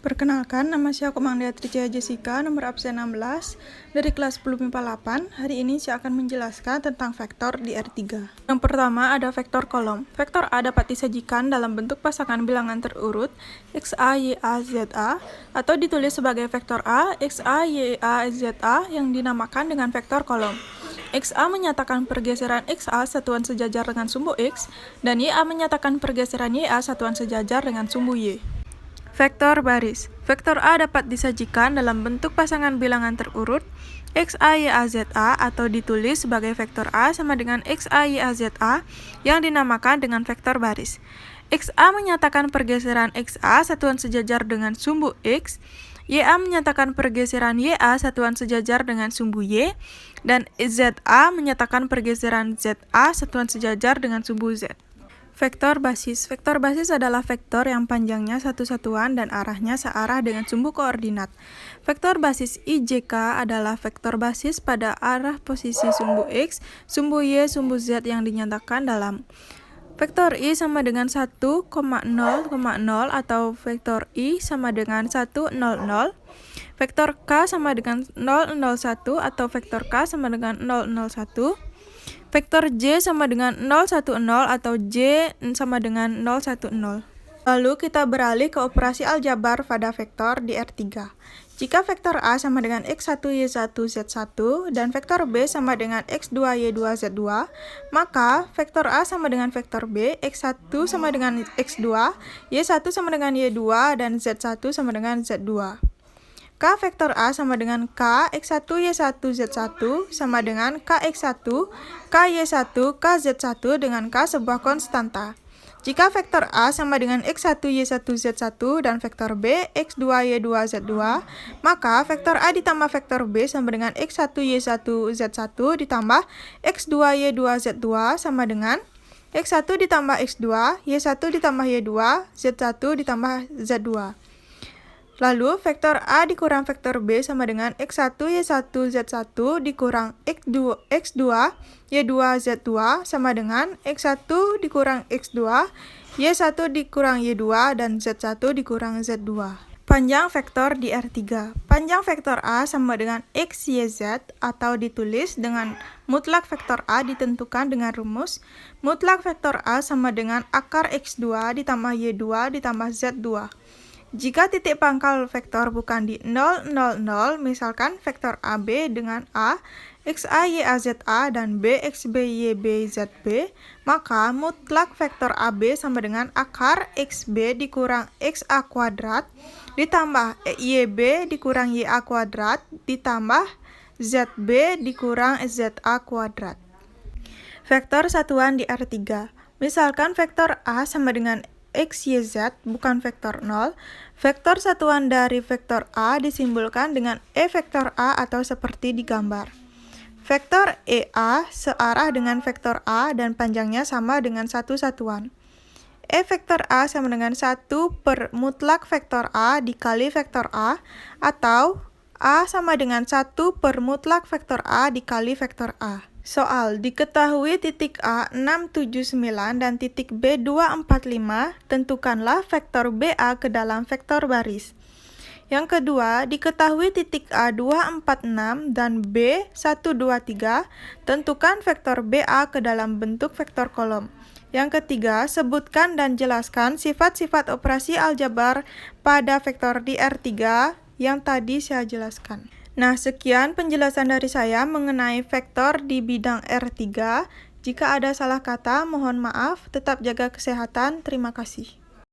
Perkenalkan, nama saya Komangdea Trijaya Jessica, nomor absen 16, dari kelas 10 MIPA 8. Hari ini saya akan menjelaskan tentang vektor di R3. Yang pertama ada vektor kolom. Vektor A dapat disajikan dalam bentuk pasangan bilangan terurut XA, YA, ZA, atau ditulis sebagai vektor A, XA, YA, ZA yang dinamakan dengan vektor kolom. XA menyatakan pergeseran XA satuan sejajar dengan sumbu X, dan YA menyatakan pergeseran YA satuan sejajar dengan sumbu Y. Vektor baris. Vektor A dapat disajikan dalam bentuk pasangan bilangan terurut XA, YA, ZA atau ditulis sebagai vektor A sama dengan XA, YA, ZA yang dinamakan dengan vektor baris. XA menyatakan pergeseran XA satuan sejajar dengan sumbu X, YA menyatakan pergeseran YA satuan sejajar dengan sumbu Y, dan ZA menyatakan pergeseran ZA satuan sejajar dengan sumbu Z. Vektor basis. Vektor basis adalah vektor yang panjangnya satu satuan dan arahnya searah dengan sumbu koordinat. Vektor basis IJK adalah vektor basis pada arah posisi sumbu X, sumbu Y, sumbu Z yang dinyatakan dalam vektor I sama dengan 1,0,0 atau vektor I sama dengan 1,0,0. Vektor K sama dengan 0,01 atau vektor K sama dengan 0,01. Vektor J sama dengan 0,10 atau J sama dengan 0,10. Lalu kita beralih ke operasi aljabar pada vektor di R3. Jika vektor A sama dengan X1, Y1, Z1, dan vektor B sama dengan X2, Y2, Z2, maka vektor A sama dengan vektor B, X1 sama dengan X2, Y1 sama dengan Y2, dan Z1 sama dengan Z2. K vektor A sama dengan K, X1, Y1, Z1 sama dengan KX1, KY1, KZ1 dengan K sebuah konstanta. Jika vektor A sama dengan X1, Y1, Z1 dan vektor B, X2, Y2, Z2, maka vektor A ditambah vektor B sama dengan X1, Y1, Z1 ditambah X2, Y2, Z2 sama dengan X1 ditambah X2, Y1 ditambah Y2, Z1 ditambah Z2. Lalu, vektor A dikurang vektor B sama dengan X1, Y1, Z1 dikurang X2, Y2, Z2 sama dengan X1 dikurang X2, Y1 dikurang Y2, dan Z1 dikurang Z2. Panjang vektor di R3. Panjang vektor A sama dengan X, Y, Z atau ditulis dengan mutlak vektor A ditentukan dengan rumus mutlak vektor A sama dengan akar X2 ditambah Y2 ditambah Z2. Jika titik pangkal vektor bukan di 0, 0, 0, misalkan vektor AB dengan A, XA, YA, ZA, dan B, XB, YB, ZB, maka mutlak vektor AB sama dengan akar XB dikurang XA kuadrat, ditambah YB dikurang YA kuadrat, ditambah ZB dikurang ZA kuadrat. Vektor satuan di R3. Misalkan vektor A sama dengan X, Y, Z bukan vektor 0, vektor satuan dari vektor A disimbolkan dengan E vektor A atau seperti di gambar. Vektor EA searah dengan vektor A dan panjangnya sama dengan satu satuan. E vektor A sama dengan 1 per mutlak vektor A dikali vektor A, atau A sama dengan 1 per mutlak vektor A dikali vektor A. Soal, diketahui titik A 679 dan titik B 245, tentukanlah vektor BA ke dalam vektor baris. Yang kedua, diketahui titik A 246 dan B 123, tentukan vektor BA ke dalam bentuk vektor kolom. Yang ketiga, sebutkan dan jelaskan sifat-sifat operasi aljabar pada vektor di R3 yang tadi saya jelaskan. Nah, sekian penjelasan dari saya mengenai vektor di bidang R3. Jika ada salah kata, mohon maaf. Tetap jaga kesehatan. Terima kasih.